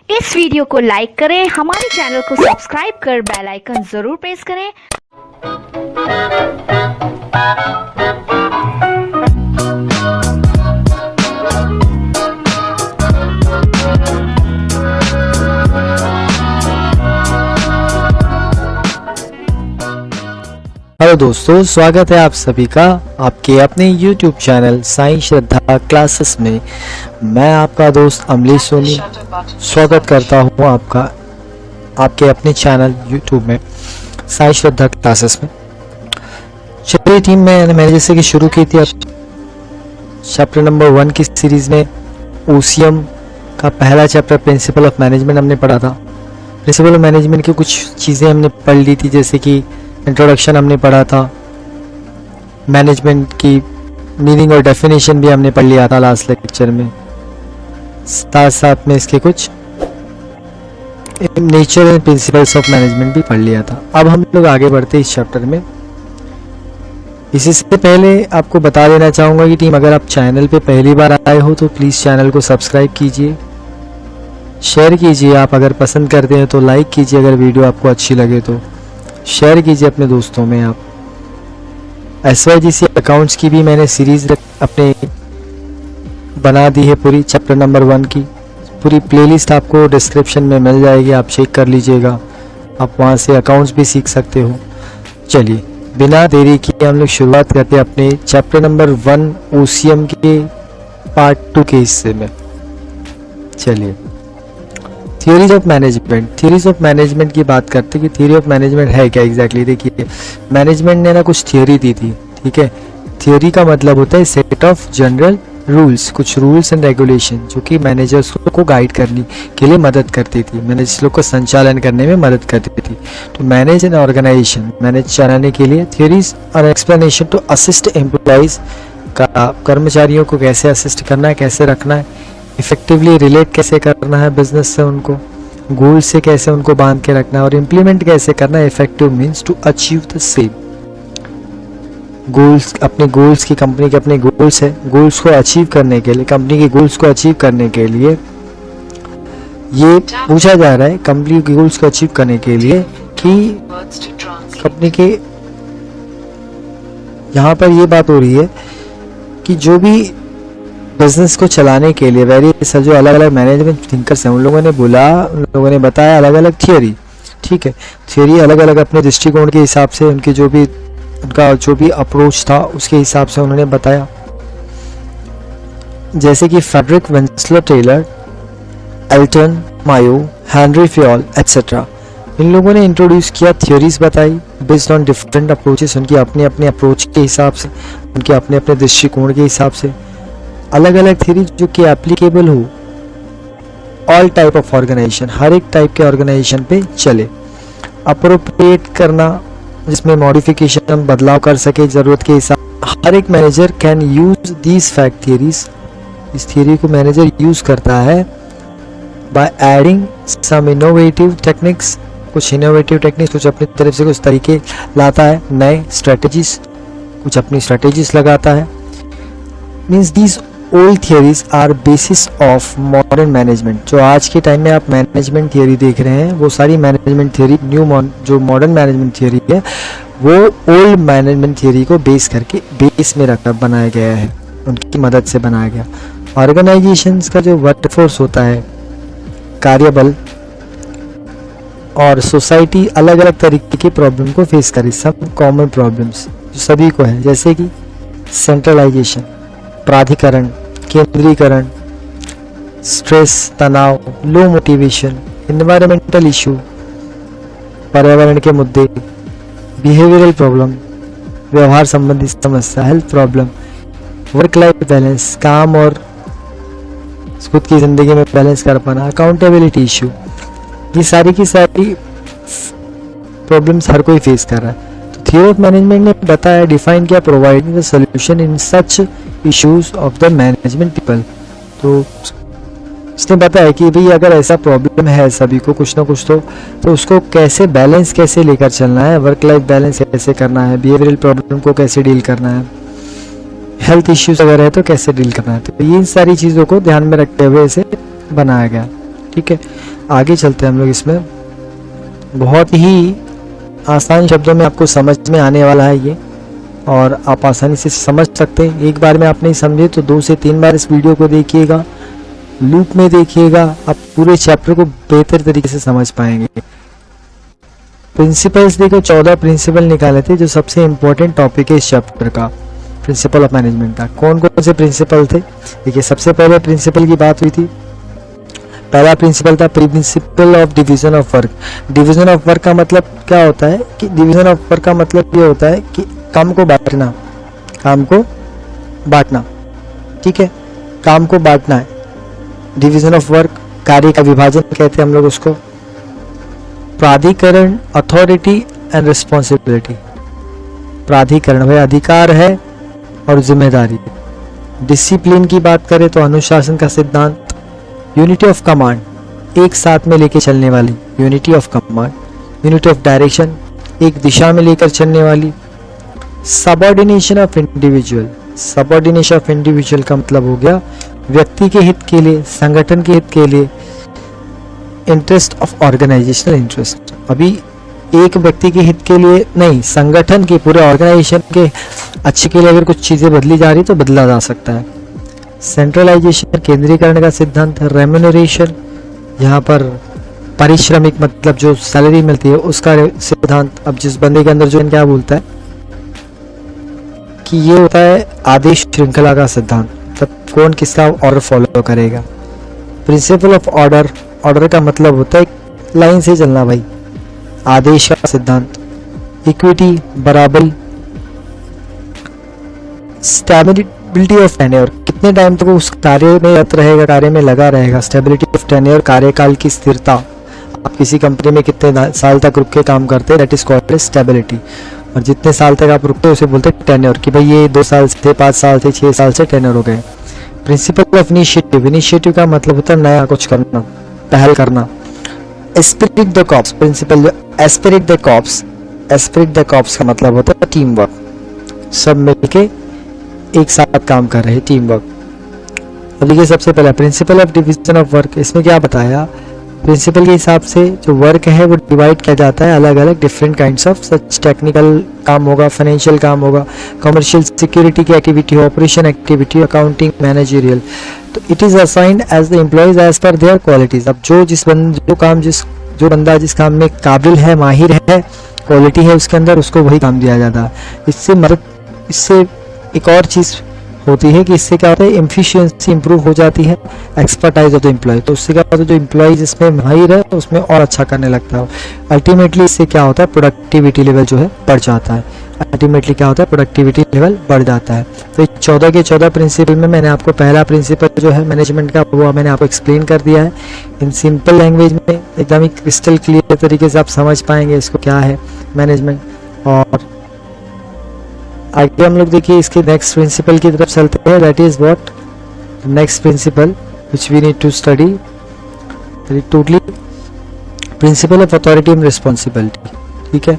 इस वीडियो को लाइक करें, हमारे चैनल को सब्सक्राइब कर बेल आइकन जरूर प्रेस करें। हेलो दोस्तों, स्वागत है आप सभी का आपके अपने YouTube चैनल साईं श्रद्धा क्लासेस में। मैं आपका दोस्त अमली सोनी स्वागत करता हूं आपका आपके अपने चैनल YouTube में साईं श्रद्धा क्लासेस में। चलिए टीम में मैंने जैसे कि शुरू की थी अब चैप्टर नंबर 1 की सीरीज़ में OCM का पहला चैप्टर प्रिंसिपल ऑफ मैनेजमेंट हमने पढ़ा था। प्रिंसिपल ऑफ मैनेजमेंट की कुछ चीज़ें हमने पढ़ ली थी, जैसे कि इंट्रोडक्शन हमने पढ़ा था, मैनेजमेंट की मीनिंग और डेफिनेशन भी हमने पढ़ लिया था लास्ट लेक्चर में। साथ साथ में इसके कुछ nature and principles of management भी पढ़ लिया था। अब हम लोग आगे बढ़ते इस चैप्टर में। इसी से पहले आपको बता देना चाहूँगा कि टीम, अगर आप चैनल पे पहली बार आए हो तो प्लीज़ चैनल को सब्सक्राइब कीजिए, शेयर कीजिए। आप अगर पसंद करते हैं तो लाइक कीजिए, अगर वीडियो आपको अच्छी लगे तो शेयर कीजिए अपने दोस्तों में। आप SYGC अकाउंट्स की भी मैंने सीरीज़ अपने बना दी है, पूरी चैप्टर नंबर 1 की पूरी प्लेलिस्ट आपको डिस्क्रिप्शन में मिल जाएगी, आप चेक कर लीजिएगा। आप वहां से अकाउंट्स भी सीख सकते हो। चलिए बिना देरी किए हम लोग शुरुआत करते हैं अपने चैप्टर नंबर 1 OCM के पार्ट 2 के हिस्से में। चलिए theories of management. Theories of management की बात करते हैं कि थियोरी ऑफ मैनेजमेंट है क्या एग्जैक्टली। देखिए, मैनेजमेंट ने ना कुछ थियोरी दी थी, ठीक है। थियोरी का मतलब होता है सेट ऑफ जनरल रूल्स, कुछ रूल्स एंड रेगुलेशन जो कि मैनेजर्स को गाइड करने के लिए मदद करती थी, मैनेजर्स लोग को संचालन करने में मदद करती थी। तो मैनेज एन ऑर्गेनाइजेशन, मैनेज चलाने के लिए थियोरीज और एक्सप्लेनेशन टू असिस्ट एम्प्लॉइज का, कर्मचारियों को कैसे असिस्ट करना है, कैसे रखना है, इफेक्टिवली रिलेट कैसे करना है बिजनेस से, उनको गोल से कैसे उनको बांध के रखना है, और इम्प्लीमेंट कैसे करना है effective means to achieve the same goals. अपने गोल्स की, कंपनी के अपने गोल्स है, गोल्स को अचीव करने के लिए, कंपनी के गोल्स को अचीव करने के लिए ये पूछा जा रहा है, कंपनी के गोल्स को अचीव करने के लिए कि कंपनी के, यहाँ पर ये बात हो रही है कि जो भी बिजनेस को चलाने के लिए वेरियस जो अलग अलग मैनेजमेंट थिंकर्स हैं, उन लोगों ने बताया अलग अलग थियोरी, ठीक है। थियोरी अलग अलग अपने दृष्टिकोण के हिसाब से, उनका जो भी अप्रोच था उसके हिसाब से उन्होंने बताया। जैसे कि Frederick Winslow Taylor, Elton Mayo, Henry Fayol etcetera, इन लोगों ने इंट्रोड्यूस किया, थियोरीज बताई बेस्ड ऑन डिफरेंट अप्रोचेस, उनकी अपने अपने अप्रोच के हिसाब से, उनके अपने अपने दृष्टिकोण के हिसाब से अलग अलग थ्योरी जो कि एप्लीकेबल हो ऑल टाइप ऑफ ऑर्गेनाइजेशन, हर एक टाइप के ऑर्गेनाइजेशन पे चले। अप्रोप्रिएट करना, जिसमें मॉडिफिकेशन, हम बदलाव कर सके ज़रूरत के हिसाब। हर एक manager can use these fact theories, इस थियरी को मैनेजर यूज करता है by adding some innovative techniques, कुछ इनोवेटिव टेक्निक्स, कुछ अपनी तरफ से कुछ तरीके लाता है, नए स्ट्रेटजीज, कुछ अपनी स्ट्रेटजीज लगाता है। Means these old theories are basis of modern management. जो आज के टाइम में आप मैनेजमेंट थियरी देख रहे हैं, वो सारी मैनेजमेंट थियरी, जो मॉडर्न मैनेजमेंट थियरी है, वो ओल्ड मैनेजमेंट थियरी को बेस में रखकर बनाया गया है, उनकी मदद से बनाया गया। ऑर्गेनाइजेशंस का जो वर्कफोर्स होता है, कार्यबल और सोसाइटी अलग अलग तरीके की प्रॉब्लम को फेस करे, सब कॉमन प्रॉब्लम्स जो सभी को है, जैसे कि सेंट्रलाइजेशन, प्राधिकरण, केंद्रीकरण, स्ट्रेस, तनाव, लो मोटिवेशन, इन्वायरमेंटल इशू, पर्यावरण के मुद्दे, बिहेवियरल प्रॉब्लम, व्यवहार संबंधी समस्या, health problem, work life balance, काम और खुद की ज़िंदगी में बैलेंस कर पाना, अकाउंटेबिलिटी इशू, ये सारी की सारी प्रॉब्लम्स हर कोई फेस कर रहा है। तो थियोरी ऑफ मैनेजमेंट ने बताया, डिफाइन किया, providing the solution in such issues of the management people. तो उसने बताया कि भाई अगर ऐसा प्रॉब्लम है सभी को कुछ ना कुछ, तो उसको कैसे बैलेंस कैसे लेकर चलना है, वर्क लाइफ बैलेंस कैसे करना है, बिहेवियरल प्रॉब्लम को कैसे डील करना है, हेल्थ इश्यूज अगर है तो कैसे डील करना है। तो ये सारी चीज़ों को ध्यान में रखते हुए इसे बनाया गया, ठीक है। आगे चलते हैं हम लोग इसमें। बहुत ही आसान शब्दों में आपको समझ में आने वाला है ये, और आप आसानी से समझ सकते हैं। एक बार में आप नहीं समझे तो 2 से 3 बार इस वीडियो को देखिएगा, लूप में देखिएगा, आप पूरे चैप्टर को बेहतर तरीके से समझ पाएंगे। प्रिंसिपल्स देखो, 14 प्रिंसिपल निकाले थे जो सबसे इंपॉर्टेंट टॉपिक है इस चैप्टर का, प्रिंसिपल ऑफ मैनेजमेंट का। कौन कौन से प्रिंसिपल थे? देखिए, सबसे पहले प्रिंसिपल की बात हुई थी। पहला प्रिंसिपल था principle of division of work. Division of work का मतलब क्या होता है कि डिवीजन ऑफ वर्क का मतलब ये होता है कि काम को बांटना, काम को बांटना, ठीक है, काम को बांटना है। डिवीजन ऑफ वर्क, कार्य का विभाजन कहते हैं हम लोग उसको। प्राधिकरण, अथॉरिटी एंड रिस्पॉन्सिबिलिटी। प्राधिकरण भाई अधिकार है और जिम्मेदारी। डिसिप्लिन की बात करें तो अनुशासन का सिद्धांत। यूनिटी ऑफ कमांड, एक साथ में लेके चलने वाली unity of command. Unity of direction, एक दिशा में लेकर चलने वाली। Subordination of individual. Subordination of individual का मतलब हो गया व्यक्ति के हित के लिए, संगठन के हित के लिए। इंटरेस्ट ऑफ ऑर्गेनाइजेशनल इंटरेस्ट, अभी एक व्यक्ति के हित के लिए नहीं, संगठन के पूरे ऑर्गेनाइजेशन के अच्छे के लिए अगर कुछ चीजें बदली जा रही तो बदला जा सकता है। सेंट्रलाइजेशन, केंद्रीकरण का सिद्धांत। रेम्यूनरेशन, यहाँ पर पारिश्रमिक मतलब जो सैलरी मिलती है उसका सिद्धांत। अब जिस बंदे के अंदर जो क्या बोलता है कि ये होता है आदेश श्रृंखला का सिद्धांत, तब कौन किसका ऑर्डर फॉलो करेगा। प्रिंसिपल ऑफ ऑर्डर, ऑर्डर का मतलब होता है लाइन से चलना भाई, आदेश का सिद्धांत। इक्विटी, बराबरी। स्टेबिलिटी ऑफ टेन्योर, कितने टाइम तक उस कार्य में रत रहेगा, कार्य में लगा रहेगा। स्टेबिलिटी ऑफ टेन्योर, कार्यकाल की स्थिरता। आप किसी कंपनी में कितने साल तक रुक के काम करते हैं, दैट इज कॉल्ड स्टेबिलिटी। और जितने साल तक आप रुकते हैं उसे बोलते हैं टेन्योर, कि भाई ये 2 साल से, 5 साल से, 6 साल से टेन्योर हो गए। प्रिंसिपल ऑफ इनिशिएटिव, इनिशिएटिव का मतलब होता है नया कुछ करना, पहल करना। Esprit de corps, principle esprit de corps, esprit de corps का मतलब होता है टीम वर्क, सब मिलके एक साथ काम कर रहे हैं, टीम वर्क। अब देखिए सबसे पहला principle of division of work, इसमें क्या बताया, प्रिंसिपल के हिसाब से जो वर्क है वो डिवाइड किया जाता है अलग अलग different kinds of, such technical काम होगा, फाइनेंशियल काम होगा, कमर्शियल सिक्योरिटी की activity, operation activity, accounting, managerial. तो it is assigned as the employees as per their qualities. अब जो बंदा जिस काम में काबिल है, माहिर है, क्वालिटी है उसके अंदर, उसको वही काम दिया जाता है। इससे एक और चीज़ होती है कि इससे क्या होता है, एफिशिएंसी इंप्रूव हो जाती है, एक्सपर्टाइज ऑफ द एम्प्लॉय। तो उससे क्या होता है, जो एम्प्लॉय जिसमें माहिर है उसमें और अच्छा करने लगता है। अल्टीमेटली इससे क्या होता है, प्रोडक्टिविटी लेवल जो है बढ़ जाता है। अल्टीमेटली क्या होता है, प्रोडक्टिविटी लेवल बढ़ जाता है। तो 14 के 14 प्रिंसिपल में मैंने आपको पहला प्रिंसिपल जो है मैनेजमेंट का वो मैंने आपको एक्सप्लेन कर दिया है इन सिंपल लैंग्वेज में, एकदम ही क्रिस्टल क्लियर तरीके से आप समझ पाएंगे इसको क्या है मैनेजमेंट। और आगे हम लोग देखिए इसके नेक्स्ट प्रिंसिपल की तरफ चलते हैं, that is what next principle which we need to study totally, principle of authority and responsibility. ठीक है,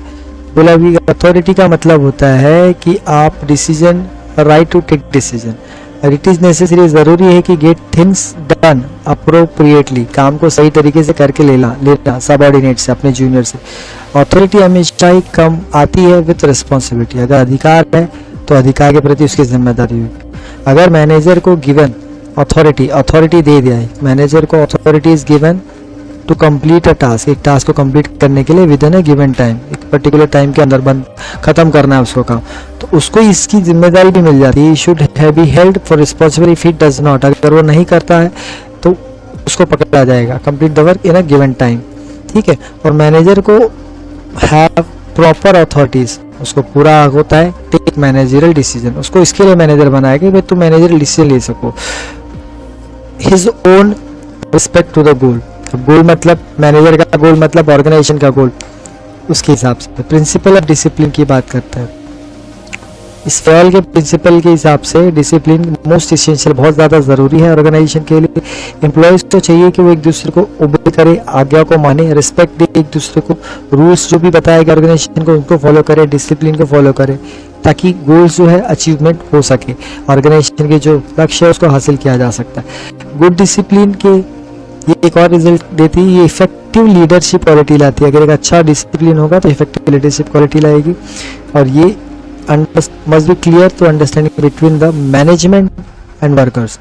बोला भी अथॉरिटी का मतलब होता है कि आप decision, right to take decision, और इट इज नेसेसरी, जरूरी है कि गेट थिंग्स डन अप्रोप्रिएटली, काम को सही तरीके से करके लेना सबऑर्डिनेट से, अपने जूनियर से। अथॉरिटी हमेशा ही कम आती है विथ रिस्पॉन्सिबिलिटी, अगर अधिकार है तो अधिकार के प्रति उसकी जिम्मेदारी होगी। अगर मैनेजर को गिवन अथॉरिटी दे दिया है, मैनेजर को authority is given to complete a task, एक टास्क को कंप्लीट करने के लिए within a given time, एक पर्टिकुलर टाइम के अंदर खत्म करना है उसको काम, तो उसको इसकी जिम्मेदारी भी मिल जाती है। Should be held for responsible if it does not, अगर वो नहीं करता है तो उसको पकड़ा जाएगा। Complete the work in a given time, ठीक है। और मैनेजर को हैव प्रॉपर अथॉरिटीज, उसको पूरा होता है टेक मैनेजरियल डिसीजन, उसको इसके लिए मैनेजर बनाया कि भाई तुम मैनेजरियल डिसीजन ले सको। His own respect to the goal, goal मतलब मैनेजर का गोल मतलब ऑर्गेनाइजेशन का गोल, उसके हिसाब से। प्रिंसिपल ऑफ डिसिप्लिन की बात करते हैं, इस फेल के प्रिंसिपल के हिसाब से डिसिप्लिन मोस्ट इसेंशियल, बहुत ज़्यादा ज़रूरी है ऑर्गेनाइजेशन के लिए। एम्प्लॉयज़ को चाहिए कि वो एक दूसरे को ओबे करे, आज्ञा को माने, रिस्पेक्ट दे एक दूसरे को, रूल्स जो भी बताएगा ऑर्गेनाइजेशन को उनको फॉलो करे, डिसिप्लिन को फॉलो करे, ताकि गोल्स जो है अचीवमेंट हो सके, ऑर्गेनाइजेशन के जो लक्ष्य है उसको हासिल किया जा सकता है। गुड डिसिप्लिन के ये एक और रिजल्ट देती है, ये इफेक्टिव लीडरशिप क्वालिटी लाती है। अगर एक अच्छा डिसिप्लिन होगा तो इफेक्टिव लीडरशिप क्वालिटी लाएगी। और ये must be clear to understanding between the management and workers.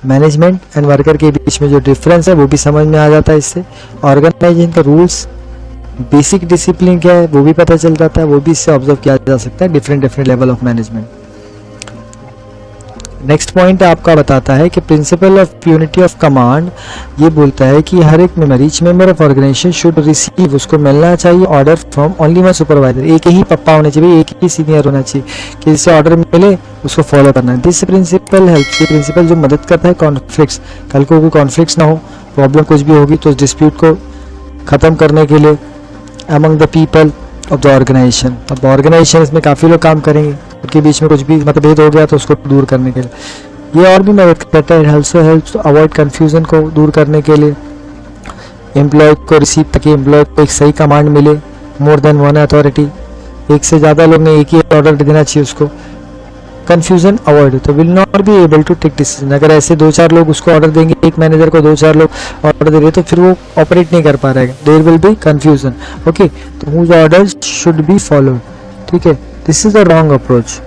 Management and worker के बीच में जो डिफरेंस है वो भी समझ में आ जाता है इससे। ऑर्गेनाइजेशन का रूल्स, बेसिक डिसिप्लिन क्या है वो भी पता चल जाता है, वो भी इससे ऑब्जर्व किया जा सकता है, different level of management. Next point आपका बताता है कि principle of unity of command, ये बोलता है कि हर एक member, each member of organisation should receive, उसको मिलना चाहिए order from only one supervisor. एक ही पप्पा होना चाहिए, एक ही सीनियर होना चाहिए कि जिससे ऑर्डर मिले उसको फॉलो करना है। दिस प्रिंसिपल हेल्प, ये प्रिंसिपल जो मदद करता है कॉन्फ्लिक्ट्स, कल को कोई कॉन्फ्लिक्ट्स ना हो, प्रॉब्लम कुछ भी होगी तो डिस्प्यूट को ख़त्म करने के लिए among the people of the organisation. अब ऑर्गेनाइजेशन इसमें काफ़ी लोग काम करेंगे, उनके बीच में कुछ भी मतभेद हो गया तो उसको दूर करने के लिए ये और भी मदद करता है। Also helps to avoid confusion को दूर करने के लिए एम्प्लॉय को रिसीव, ताकि एम्प्लॉय को एक सही कमांड मिले। मोर देन वन अथॉरिटी, एक से ज़्यादा लोग ने एक ही ऑर्डर देना चाहिए उसको। कन्फ्यूजन अवॉइड, तो will not be able to take decision. अगर ऐसे 2-4 लोग उसको ऑर्डर देंगे, एक मैनेजर को 2-4 लोग ऑर्डर दे रहे तो फिर वो ऑपरेट नहीं कर पा रहेगा, there will be confusion. Okay, तो whose orders should be followed, ठीक है, this is the wrong approach.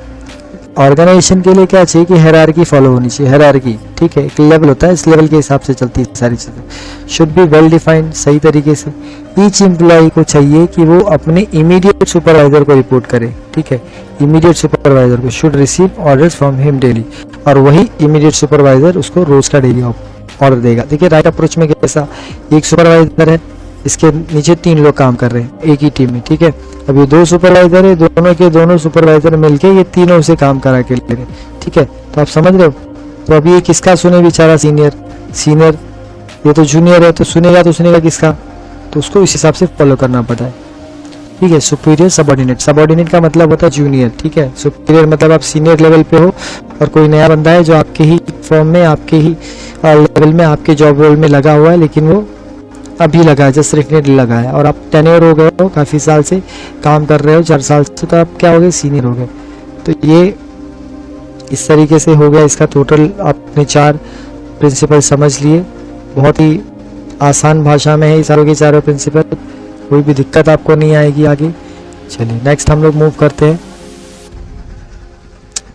Organisation के लिए क्या चाहिए कि हायरार्की फॉलो होनी चाहिए, हायरार्की, ठीक है, एक लेवल होता है, इस लेवल के हिसाब से चलती है सारी चीज़ें। शुड बी वेल डिफाइंड, सही तरीके से। ईच एम्प्लॉय को चाहिए कि वो अपने इमीडिएट सुपरवाइजर को रिपोर्ट करे, ठीक है, इमीडिएट सुपरवाइजर को। Should receive orders from him daily, और वही इमीडिएट सुपरवाइजर उसको रोज का डेली ऑर्डर देगा। देखिए राइट अप्रोच में कैसा, एक सुपरवाइजर है, इसके नीचे 3 लोग काम कर रहे हैं एक ही टीम में, ठीक है। अब ये 2 सुपरवाइजर है, दोनों के दोनों सुपरवाइजर मिलके ये तीनों से काम करा के ले रहे, ठीक है। तो आप समझ रहे हो, तो अभी ये किसका सुने बेचारा, सीनियर, ये तो जूनियर है, तो सुनेगा किसका, तो उसको इस हिसाब से फॉलो करना पड़ता है, ठीक है। सुपीरियर सबॉर्डिनेट का मतलब होता है जूनियर, ठीक है। सुपीरियर मतलब आप सीनियर लेवल पे हो और कोई नया बंदा है जो आपके ही फॉर्म में, आपके ही लेवल में, आपके जॉब रोल में लगा हुआ है, लेकिन वो अभी लगा है, जस्ट रिसेंटली लगा है, और आप टेन्योर हो गए हो, काफ़ी साल से काम कर रहे हो, 4 साल से, तो आप क्या हो गए, सीनियर हो गए। तो ये इस तरीके से हो गया इसका टोटल। आपने 4 प्रिंसिपल समझ लिए, बहुत ही आसान भाषा में है ये सारों के चारों प्रिंसिपल, कोई भी दिक्कत आपको नहीं आएगी आगे। चलिए नेक्स्ट हम लोग मूव करते हैं।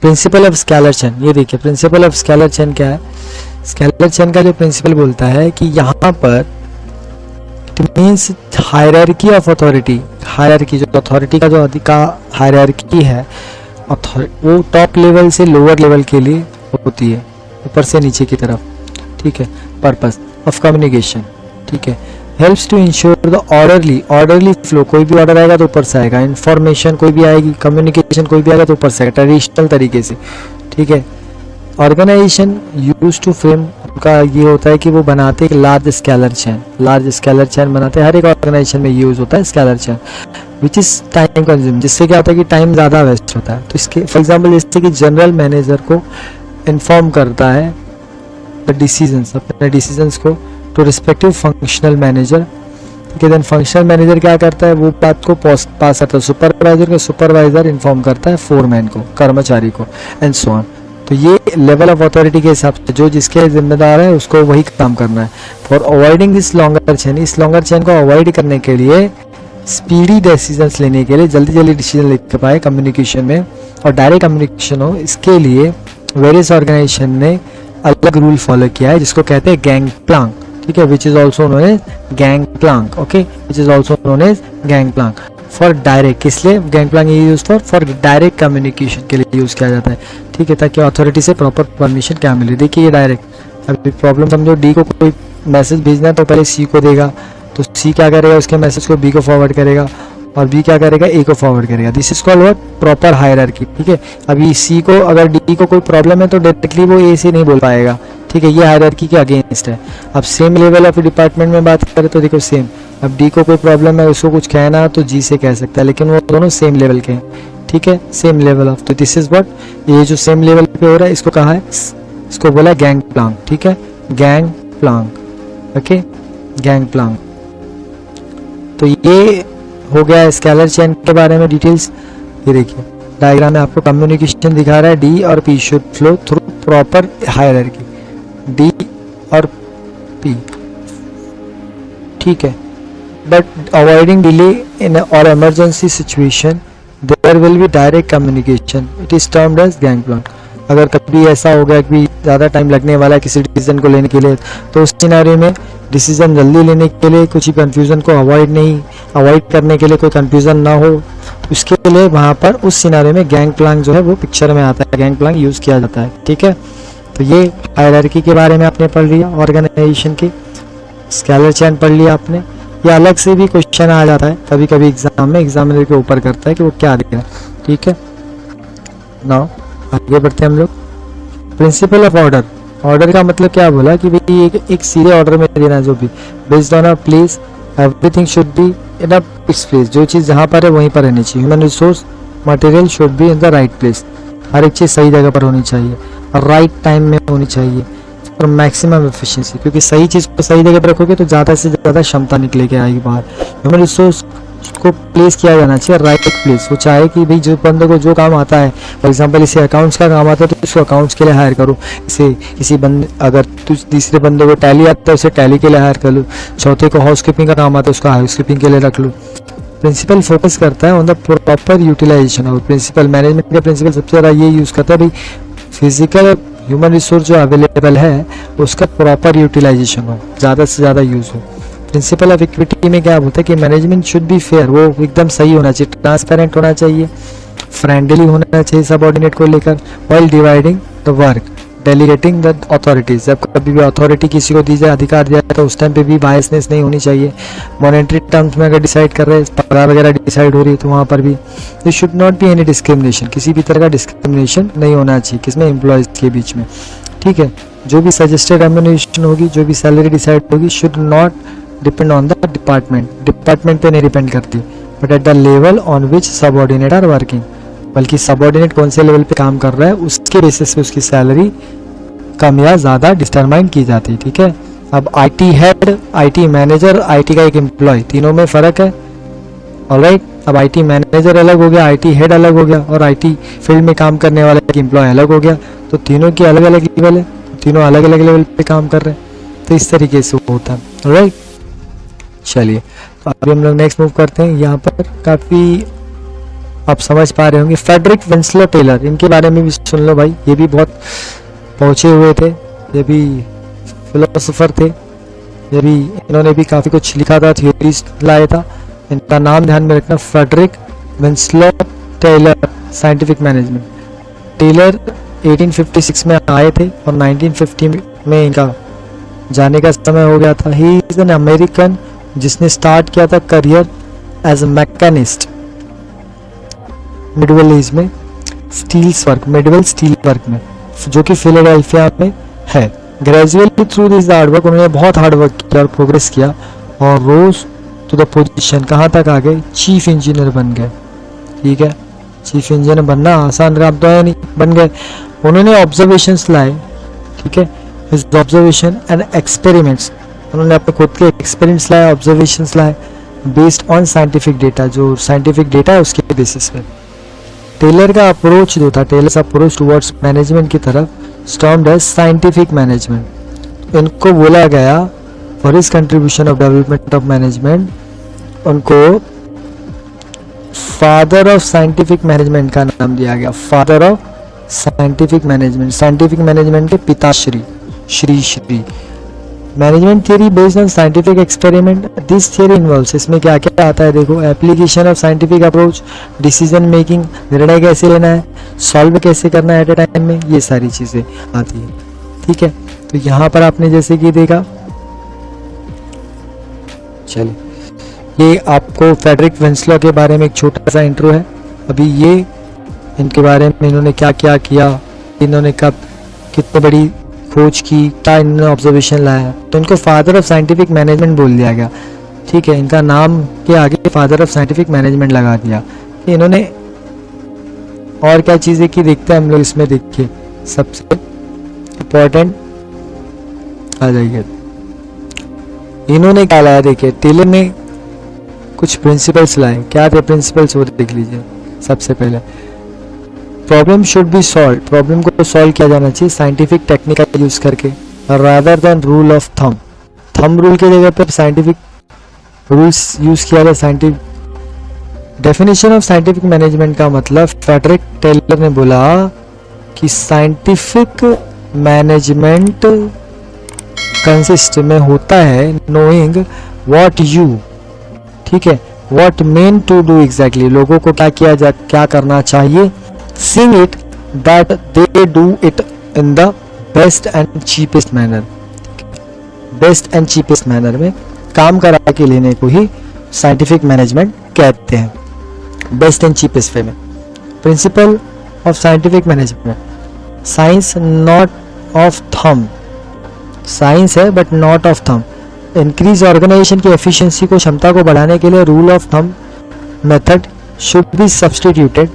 प्रिंसिपल ऑफ स्केलर चेन, ये देखिए प्रिंसिपल ऑफ स्केलर चेन क्या है। स्केलर चेन का जो प्रिंसिपल बोलता है कि यहाँ पर it means hierarchy of authority, hierarchy जो अथॉरिटी का जो हायरार्की है, वो टॉप लेवल से लोअर लेवल के लिए होती है, ऊपर से नीचे की तरफ, ठीक है। पर्पस ऑफ कम्युनिकेशन, ठीक है, helps to ensure the orderly flow, कोई भी ऑर्डर आएगा तो ऊपर से आएगा, इन्फॉर्मेशन कोई भी आएगी, कम्युनिकेशन कोई भी आएगा तो ऊपर से आएगा, ट्रेडिशनल तरीके से, ठीक है। ऑर्गेनाइजेशन यूज टू फ्रेम का ये होता है कि वो बनाते एक लार्ज स्केलर चैन बनाते हैं, हर एक ऑर्गेनाइजेशन में यूज होता है scalar chain, which is time consume, जिससे क्या होता है कि टाइम ज़्यादा वेस्ट होता है। तो इसके फॉर एग्जाम्पल जैसे कि जनरल मैनेजर को इन्फॉर्म करता है द डिसीजंस, अपने डिसीजंस को टू रिस्पेक्टिव फंक्शनल मैनेजर, ठीक है। देन फंक्शनल मैनेजर क्या करता है, वो बात को पास करता है सुपरवाइजर को, सुपरवाइजर इन्फॉर्म करता है फोरमैन को, कर्मचारी को, एंड सो ऑन। तो ये लेवल ऑफ अथॉरिटी के हिसाब से जो जिसके जिम्मेदार है उसको वही काम करना है। For avoiding this longer chain, इस लॉन्गर चेन को अवॉइड करने के लिए, स्पीडी डिसीजंस लेने के लिए, जल्दी डिसीजन ले पाए कम्युनिकेशन में और डायरेक्ट कम्युनिकेशन हो, इसके लिए वेरियस ऑर्गेनाइजेशन ने अलग रूल फॉलो किया है जिसको कहते हैं गैंग प्लांक, ठीक है, which is also known as gang plank, okay, which is also known as gang plank. For direct, इसलिए gang plank use for direct communication के लिए यूज किया जाता है, ठीक है, ताकि अथॉरिटी से प्रॉपर परमिशन क्या मिले। देखिए ये डायरेक्ट, अभी प्रॉब्लम समझो, डी को कोई मैसेज भेजना है तो पहले सी को देगा, तो सी क्या करेगा, उसके मैसेज को बी को फॉरवर्ड करेगा, और बी क्या करेगा, ए को फॉरवर्ड करेगा। This is called what, proper hierarchy, ठीक है। अभी सी को अगर डी को कोई प्रॉब्लम है तो डायरेक्टली वो ए से नहीं बोल पाएगा, ठीक है, ये हायरार्की के अगेंस्ट है। अब सेम लेवल ऑफ डिपार्टमेंट में बात करें तो देखो सेम, अब डी को कोई प्रॉब्लम है, उसको कुछ कहना तो जी से कह सकता है, लेकिन वो दोनों सेम लेवल के हैं, ठीक है, सेम लेवल ऑफ। तो दिस इज व्हाट, ये जो सेम लेवल पे हो रहा है इसको कहा है, इसको बोला गैंग प्लांक, ठीक है, gang plank, okay, gang Planck. तो ये हो गया स्केलर चेन के बारे में डिटेल्स। ये देखिए डायग्राम में आपको कम्युनिकेशन दिखा रहा है, डी और P should flow through proper hierarchy, D और पी ठीक है, बट अवॉइडिंग डिले इन और emergency situation there will be direct communication, it is termed as gang plank. अगर कभी ऐसा हो गया कि ज़्यादा टाइम लगने वाला है किसी डिसीजन को लेने के लिए, तो उस सिनेरियो में डिसीजन जल्दी लेने के लिए, कुछ कन्फ्यूज़न को अवॉइड करने के लिए, कोई कन्फ्यूज़न ना हो, उसके लिए वहाँ पर उस सिनेरियो में गैंग प्लान जो है वो पिक्चर में आता है, गैंग प्लान यूज़ किया जाता है। ठीक है, तो ये हायरार्की के बारे में आपने पढ़ लिया, ऑर्गेनाइजेशन की स्केलर चेन पढ़ लिया आपने। ये अलग से भी क्वेश्चन आ जाता है कभी कभी एग्जाम में, एग्जामिनर के ऊपर करता है कि वो क्या दिया। ठीक है, नाउ आगे बढ़ते हैं हम लोग। प्रिंसिपल ऑफ ऑर्डर, ऑर्डर का मतलब क्या बोला कि भाई एक सीधे ऑर्डर में देना, जो भी based on a place, everything should be in a fix place, जो चीज़ जहाँ पर है वहीं पर रहनी चाहिए। Human resource material should be in the right place, हर एक चीज़ सही जगह पर होनी चाहिए और राइट टाइम में होनी चाहिए और मैक्सिमम एफिशिएंसी, क्योंकि सही चीज़ को सही जगह पर रखोगे तो ज़्यादा से ज़्यादा क्षमता निकले के आएगी बाहर। ह्यूमन रिसोर्स को प्लेस किया जाना चाहिए राइट प्लेस। वो चाहे कि भाई जो बंदे को जो काम आता है, फॉर एग्जांपल इसे अकाउंट्स का काम आता है तो इसको अकाउंट्स के लिए हायर करो, इसे किसी बंदे, अगर तीसरे बंदे को टैली आता है उसे टैली के लिए हायर कर लो, चौथे को हाउसकीपिंग का काम आता है उसको हाउसकीपिंग के लिए रख लो। प्रिंसिपल फोकस करता है ऑन द प्रॉपर यूटिलाइजेशन, और प्रिंसिपल मैनेजमेंट का प्रिंसिपल सबसे ज़्यादा ये यूज़ करता है भाई फिजिकल ह्यूमन रिसोर्स जो अवेलेबल है उसका प्रॉपर यूटिलाइजेशन हो, ज़्यादा से ज़्यादा यूज़ हो। प्रिंसिपल ऑफ इक्विटी में क्या होता है कि मैनेजमेंट शुड बी फेयर, वो एकदम सही होना चाहिए, ट्रांसपेरेंट होना चाहिए, फ्रेंडली होना चाहिए सबऑर्डिनेट को लेकर, while dividing the work, delegating the authorities. जब कभी भी अथॉरिटी किसी को दी जाए, अधिकार दिया जाए, तो उस टाइम पे भी बायसनेस नहीं होनी चाहिए। मॉनेटरी टर्म्स में अगर डिसाइड कर रहे हैं, पगार वगैरह डिसाइड हो रही है, तो वहाँ पर भी they should not be any discrimination, किसी भी तरह का डिस्क्रिमिनेशन नहीं होना चाहिए किसमें, एम्प्लॉयज़ के बीच में। ठीक है, जो भी सजेस्टेड रेम्युनरेशन होगी, जो भी सैलरी डिसाइड होगी, should not depend on the department पे नहीं डिपेंड करती, but at the level on which subordinate are working, बल्कि सबऑर्डिनेट कौन से लेवल पे काम कर रहा है उसके बेसिस पे उसकी सैलरी कम या ज़्यादा डिटरमाइन की जाती है। ठीक है, अब IT head, IT manager, IT का एक एम्प्लॉय, तीनों में फ़र्क है। ऑलराइट, अब आईटी मैनेजर अलग हो गया, आईटी हेड अलग हो गया, और आईटी फील्ड में काम करने वाला एक एम्प्लॉय अलग हो गया, तो तीनों की अलग अलग लेवल है, तीनों अलग अलग लेवल पे काम कर रहे हैं, तो इस तरीके से होता है। ऑलराइट, चलिए तो अभी हम लोग नेक्स्ट मूव करते हैं। यहाँ पर काफ़ी आप समझ पा रहे होंगे, फ्रेडरिक विंसलर टेलर, इनके बारे में भी सुन लो भाई, ये भी बहुत पहुँचे हुए थे, ये भी फिलोसोफर थे, ये भी इन्होंने भी काफ़ी कुछ लिखा था, थ्योरीज लाया था। इनका नाम ध्यान में रखना, Frederick Winslow Taylor, scientific management. Taylor 1856 में आए थे और 1950 में इनका जाने का समय हो गया था। ही इज़ एन अमेरिकन जिसने स्टार्ट किया था career as a machinist Midvale as में, मिडवेल स्टील वर्क में, जो कि फिलाडेल्फिया में है। Gradually through this hard work, उन्होंने बहुत हार्ड वर्क किया और प्रोग्रेस किया और रोज टू द पोजीशन, कहाँ तक आ गए, चीफ इंजीनियर बन गए। ठीक है, चीफ इंजीनियर बनना आसान काम तो है नहीं, बन गए। उन्होंने ऑब्जर्वेशंस लाए, ठीक है, हिज ऑब्जर्वेशन एंड एक्सपेरिमेंट्स, उन्होंने अपने खुद के एक्सपेरिमेंट्स लाए, ऑब्जर्वेशंस लाए बेस्ड ऑन साइंटिफिक डेटा, जो साइंटिफिक डेटा है उसके बेसिस पे। टेलर का अप्रोच जो था, टेलर्स अप्रोच टुवर्ड्स मैनेजमेंट की तरफ, टर्म्ड एज साइंटिफिक मैनेजमेंट। इनको बोला गया for his contribution of development of management, उनको फादर ऑफ साइंटिफिक मैनेजमेंट का नाम दिया गया, father of scientific management, scientific management के पिताश्री, Shri. Management theory based on scientific experiment, this theory involves, इसमें क्या क्या आता है देखो, application of scientific approach, decision making, निर्णय कैसे लेना है, सॉल्व कैसे करना है एट ए टाइम में, ये सारी चीज़ें आती है। ठीक है, तो यहाँ पर आपने जैसे कि देखा, चलिए ये आपको फ्रेडरिक विंसलर के बारे में एक छोटा सा इंट्रो है। अभी ये इनके बारे में इन्होंने क्या क्या किया, इन्होंने कब कितनी बड़ी खोज की, क्या इन्होंने ऑब्जर्वेशन लाया, तो इनको फादर ऑफ साइंटिफिक मैनेजमेंट बोल दिया गया। ठीक है, इनका नाम के आगे फादर ऑफ साइंटिफिक मैनेजमेंट लगा दिया। इन्होंने और क्या चीज़ें की देखते हैं हम लोग इसमें, देखिए सबसे इम्पोर्टेंट आ जाइए, इन्होंने क्या लाया, देखिए टेलर ने कुछ प्रिंसिपल्स लाए। क्या थे प्रिंसिपल्स, वो देख लीजिए। सबसे पहले problem should be solve, problem को सॉल्व किया जाना चाहिए साइंटिफिक टेक्निक का यूज करके, rather than rule of thumb. Thumb rule की जगह पर साइंटिफिक रूल्स यूज किया है scientific definition of scientific management का मतलब फ्रेडरिक टेलर ने बोला कि साइंटिफिक मैनेजमेंट कंसिस्ट में होता है नोइंग व्हाट यू, ठीक है, what men to do exactly, लोगों को क्या करना चाहिए, seeing it that they do it in the best and cheapest manner, best and cheapest manner में काम करा के लेने को ही साइंटिफिक मैनेजमेंट कहते हैं, बेस्ट एंड चीपेस्ट वे में। Principle of scientific management, science not of thumb, science है but not of thumb, increase organisation की एफिशिएंसी को, क्षमता को बढ़ाने के लिए rule of thumb method should be substituted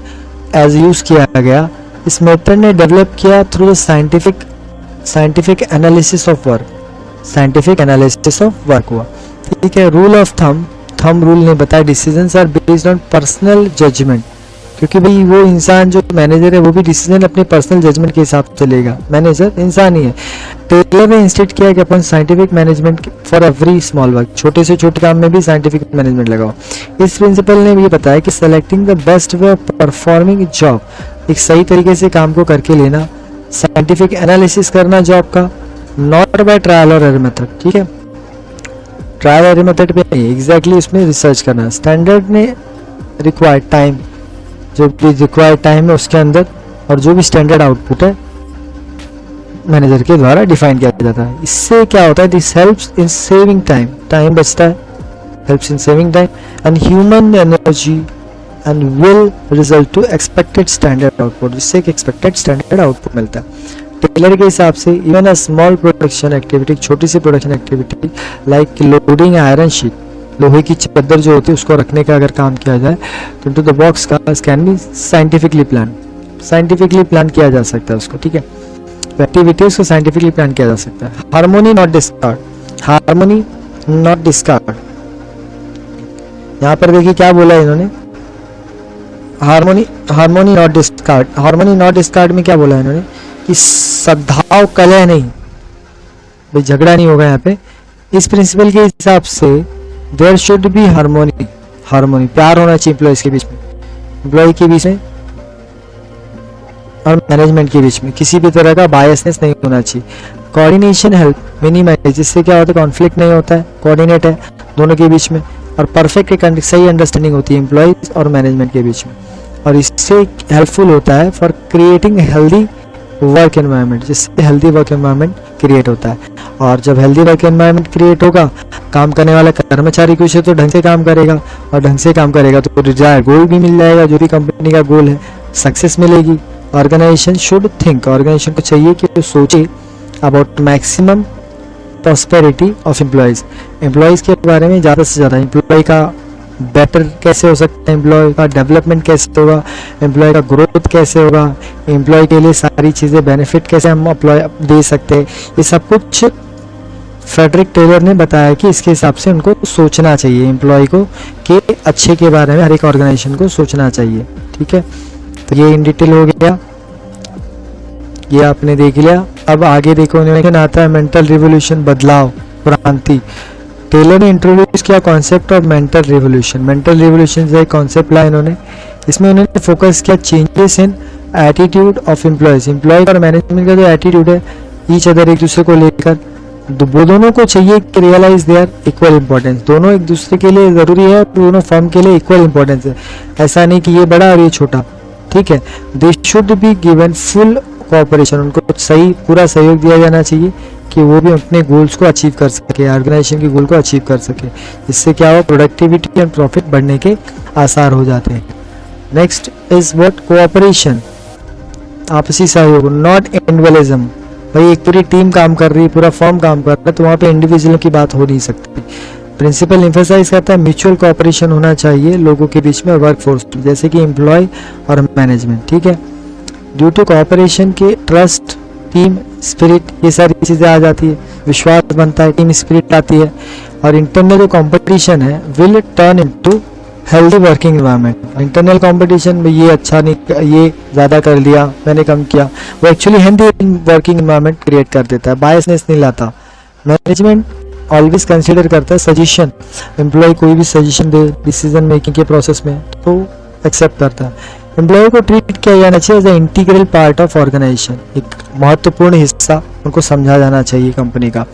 as use किया गया। इस मेथड ने डेवलप किया through the scientific analysis of work, scientific analysis of work हुआ, ठीक है। रूल ऑफ थंब रूल ने बताया decisions are based on personal judgement, क्योंकि भाई वो इंसान जो मैनेजर है वो भी डिसीजन अपने पर्सनल जजमेंट के हिसाब से लेगा, मैनेजर इंसान ही है। टेलर ने इंस्टेट किया कि अपन scientific management for every small work, छोटे से छोटे काम में भी साइंटिफिक मैनेजमेंट लगाओ। इस प्रिंसिपल ने भी बताया कि selecting the best way of performing job, एक सही तरीके से काम को करके लेना, साइंटिफिक एनालिसिस करना जॉब का, नॉट बाय ट्रायल और एरर मेथड, ठीक है, ट्रायल एरर मेथड पे नहीं, एग्जैक्टली उसमें रिसर्च करना। स्टैंडर्ड ने रिक्वायर्ड टाइम, जो भी रिक्वायर्ड टाइम है उसके अंदर, और जो भी स्टैंडर्ड आउटपुट है मैनेजर के द्वारा डिफाइन किया जाता है। इससे क्या होता है, this helps in saving time, time बचता है, helps in saving time and human energy and will result to expected standard output, जिससे एक एक्सपेक्टेड स्टैंडर्ड आउटपुट मिलता है। टेलर के हिसाब से even a small production activity, छोटी सी production activity like loading iron sheet, लोहे की चादर जो होती है उसको रखने का अगर काम किया जाए तो इनटू द बॉक्स का कैन बी साइंटिफिकली प्लान किया जा सकता है उसको, ठीक है, एक्टिविटीज को साइंटिफिकली प्लान किया जा सकता है। Harmony not discard, harmony not discard, यहाँ पर देखिए क्या बोला है इन्होंने, harmony not discard, harmony not discard में क्या बोला है इन्होंने कि सद्भाव कलह नहीं, भाई झगड़ा नहीं होगा यहाँ पे। इस प्रिंसिपल के हिसाब से there should be harmony, harmony प्यार होना चाहिए एम्प्लॉयज के बीच में, एम्प्लॉय के बीच में और मैनेजमेंट के बीच में, किसी भी तरह का बायसनेस नहीं होना चाहिए। कोऑर्डिनेशन हेल्प मिनिमाइज, जिससे क्या होता है कॉन्फ्लिक्ट नहीं होता है, कोऑर्डिनेट है दोनों के बीच में, और परफेक्ट एक सही अंडरस्टैंडिंग होती है एम्प्लॉयज और मैनेजमेंट के बीच में, और इससे हेल्पफुल होता है for creating healthy work environment, जिससे हेल्दी वर्क एनवायरनमेंट क्रिएट होता है। और जब हेल्दी वर्क एनवायरनमेंट क्रिएट होगा, काम करने वाला कर्मचारी कुछ है तो ढंग से काम करेगा, और ढंग से काम करेगा तो डिजायर गोल भी मिल जाएगा, जो भी कंपनी का गोल है, सक्सेस मिलेगी। ऑर्गेनाइजेशन शुड थिंक, ऑर्गेनाइजेशन को चाहिए कि वो सोचे about maximum prosperity of employees, employees के बारे में ज़्यादा से ज़्यादा, एम्प्लॉय का बेटर कैसे हो सकता है, एम्प्लॉय का डेवलपमेंट कैसे होगा, एम्प्लॉय का ग्रोथ कैसे होगा, एम्प्लॉय के लिए सारी चीज़ें बेनिफिट कैसे हम एम्प्लॉय दे सकते हैं, ये सब कुछ फ्रेडरिक टेलर ने बताया कि इसके हिसाब से उनको सोचना चाहिए, एम्प्लॉय को के अच्छे के बारे में हर एक ऑर्गेनाइजेशन को सोचना चाहिए, ठीक है। तो ये इन डिटेल हो गया, ये आपने देख लिया। अब आगे देखो उन्होंने आता है मेंटल रिवोल्यूशन, बदलाव, क्रांति। टेलर ने इंट्रोड्यूस किया concept of mental revolution, mental revolution से एक कॉन्सेप्ट लाया इन्होंने, इसमें उन्होंने फोकस किया changes in attitude of employees, employee और मैनेजमेंट का जो एटीट्यूड है ईच अदर, एक दूसरे को लेकर, वो दोनों को चाहिए कि रियलाइज देयर इक्वल इंपॉर्टेंस, दोनों एक दूसरे के लिए ज़रूरी है, दोनों फर्म के लिए इक्वल इंपॉर्टेंस है, ऐसा नहीं कि ये बड़ा और ये छोटा, ठीक है। They should be given full cooperation, उनको सही पूरा सहयोग दिया जाना चाहिए कि वो भी अपने गोल्स को अचीव कर सके, ऑर्गेनाइजेशन के गोल को अचीव कर सके, इससे क्या हो प्रोडक्टिविटी एंड प्रॉफिट बढ़ने के आसार हो जाते हैं। नेक्स्ट इज व्हाट, कोऑपरेशन, आपसी सहयोग, नॉट इंडिविजुअलिज्म, भाई एक पूरी टीम काम कर रही है, पूरा फर्म काम कर रहा है, तो वहाँ पे इंडिविजुअल की बात हो नहीं सकती। प्रिंसिपल एम्फसाइज करता है म्यूचुअल कोऑपरेशन होना चाहिए लोगों के बीच में, वर्क फोर्स जैसे कि एम्प्लॉय और मैनेजमेंट, ठीक है। ड्यू टू कोऑपरेशन के ट्रस्ट, टीम स्पिरिट, ये सारी चीज़ें आ जाती है, विश्वास बनता है, टीम स्पिरिट आती है, और इंटरनल जो कंपटीशन है will turn into healthy working environment. Internal competition में ये अच्छा नहीं, ये ज़्यादा कर लिया, मैंने कम किया, वो actually healthy working environment create कर देता है, बायसनेस नहीं लाता। मैनेजमेंट ऑलवेज कंसिडर करता है सजेशन, एम्प्लॉय कोई भी सजेशन दे डिसीजन मेकिंग के प्रोसेस में तो एक्सेप्ट करता है। एम्प्लॉय को ट्रीट किया जाना चाहिए as a integral part of organisation, एक महत्वपूर्ण हिस्सा उनको समझा जाना चाहिए कंपनी का।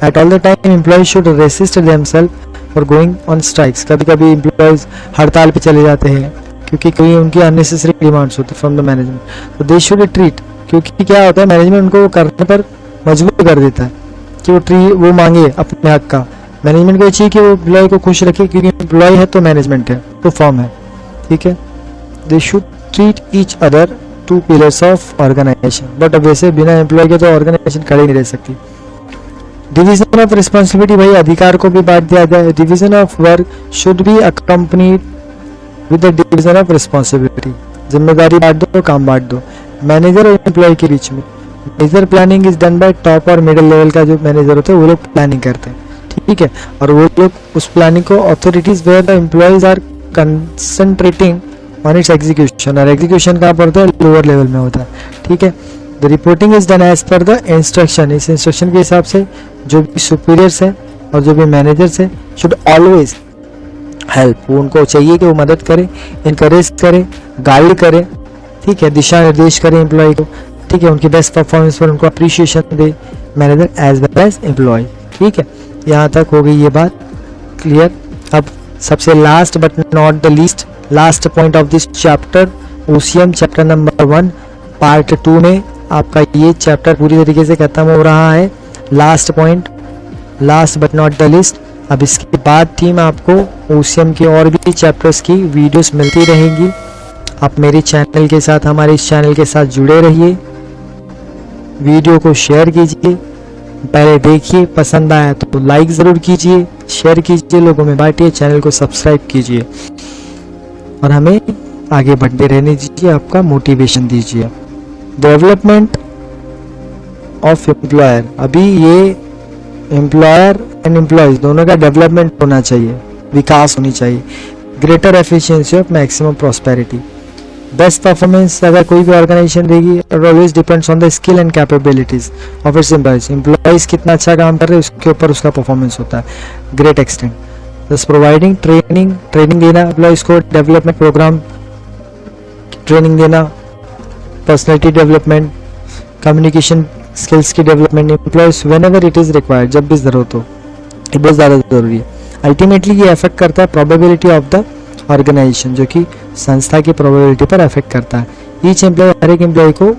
At all the time employee should resist themselves for going on strikes, कभी कभी एम्प्लॉयज हड़ताल पे चले जाते हैं क्योंकि कोई उनकी अननेसेसरी डिमांड्स होती है फ्रॉम द मैनेजमेंट, तो दे शुड ट्रीट, क्योंकि क्या होता है मैनेजमेंट उनको वो करने पर मजबूर कर देता है कि वो मांगे अपने हक का। मैनेजमेंट को चाहिए कि वो एम्प्लॉय को खुश रखे, क्योंकि एम्प्लॉय है तो मैनेजमेंट है तो फॉर्म है, ठीक है। They should treat each other to pillars of organisation, but अब वैसे बिना एम्प्लॉय के तो ऑर्गेनाइजेशन खड़ी नहीं रह सकती। डिवीजन ऑफ रिस्पॉन्सिबिलिटी, भाई अधिकार को भी बांट दिया गया है। Division of work should be accompanied with the division of responsibility, जिम्मेदारी बांट दो, काम बांट दो मैनेजर और एम्प्लॉय के बीच में। Major planning is done by top और मिडिल लेवल का जो मैनेजर होते हैं वो लोग प्लानिंग करते हैं, ठीक है, और वो लोग उस प्लानिंग को authorities where the employees are concentrating on its execution, और एग्जीक्यूशन कहाँ पर होता है, लोअर लेवल में होता है, ठीक है। The reporting is done as per the instruction, इस इंस्ट्रक्शन के हिसाब से जो भी सुपीरियर्स है और जो भी मैनेजर्स है शुड ऑलवेज हेल्प, वो उनको चाहिए कि वो मदद करे, इनकरेज करे, गाइड करे, ठीक है, दिशा निर्देश करे एम्प्लॉय को, ठीक है, उनकी बेस्ट परफॉर्मेंस पर उनको अप्रिशिएशन दे manager as well as employee, ठीक है। यहाँ तक हो गई ये बात क्लियर। अब सबसे last but not the least last point of this chapter, OCM chapter number 1 part 2 में आपका ये चैप्टर पूरी तरीके से खत्म हो रहा है। Last point, last but not the least, अब इसके बाद टीम आपको ओसीएम के और भी चैप्टर्स की वीडियोस मिलती रहेंगी। आप मेरे चैनल के साथ, हमारे इस चैनल के साथ जुड़े रहिए, वीडियो को शेयर कीजिए, पहले देखिए, पसंद आया तो लाइक ज़रूर कीजिए, शेयर कीजिए, लोगों में बांटिए, चैनल को सब्सक्राइब कीजिए और हमें आगे बढ़ते रहने दीजिए, आपका मोटिवेशन दीजिए। डेवलपमेंट ऑफ एम्प्लॉयर, अभी ये एम्प्लॉयर एंड एम्प्लॉयज दोनों का डेवलपमेंट होना चाहिए, विकास होनी चाहिए। Greater efficiency of maximum prosperity, best performance अगर कोई भी ऑर्गेनाइजेशन देगी, always depends on the skill and capabilities of its employees. Employees कितना अच्छा काम कर रहे हैं उसके ऊपर उसका परफॉर्मेंस होता है ग्रेट एक्सटेंट। दस प्रोवाइडिंग ट्रेनिंग देना एम्प्लॉयज को, डेवलपमेंट प्रोग्राम ट्रेनिंग देना, पर्सनैलिटी डेवलपमेंट, कम्युनिकेशन स्किल्स की development employees when ever it is required, जब भी ज़रूरत हो, ये बहुत ज़्यादा ज़रूरी है। अल्टीमेटली ये अफेक्ट करता है प्रोबेबिलिटी ऑफ द ऑर्गेनाइजेशन, जो कि संस्था की प्रोबेबिलिटी पर अफेक्ट करता है। ईच एम्प्लॉय, हर एक एम्प्लॉय को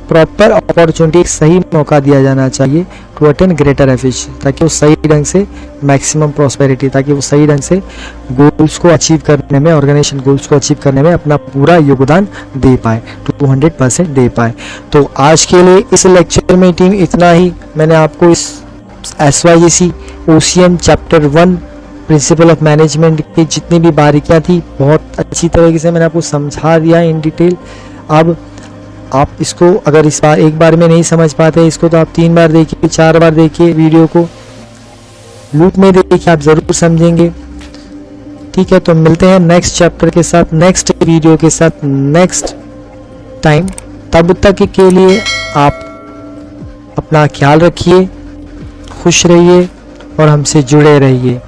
प्रॉपर अपॉर्चुनिटी, एक सही मौका दिया जाना चाहिए टू अटेन ग्रेटर एफिशिएंसी, ताकि वो सही ढंग से मैक्सिमम प्रॉस्पेरिटी, ताकि वो सही ढंग से गोल्स को अचीव करने में, ऑर्गेनाइजेशन गोल्स को अचीव करने में अपना पूरा योगदान दे पाए, 200% दे पाए। तो आज के लिए इस लेक्चर में टीम इतना ही। मैंने आपको इस SYGC OCM chapter 1 principle of management की जितनी भी बारीकियाँ थी बहुत अच्छी तरीके से मैंने आपको समझा दिया इन डिटेल। अब आप इसको अगर इस बार एक बार में नहीं समझ पाते इसको, तो आप 3 बार देखिए, 4 बार देखिए, वीडियो को लूप में देखिए, आप ज़रूर समझेंगे, ठीक है। तो मिलते हैं नेक्स्ट चैप्टर के साथ, नेक्स्ट वीडियो के साथ, नेक्स्ट टाइम। तब तक के लिए आप अपना ख्याल रखिए, खुश रहिए और हमसे जुड़े रहिए।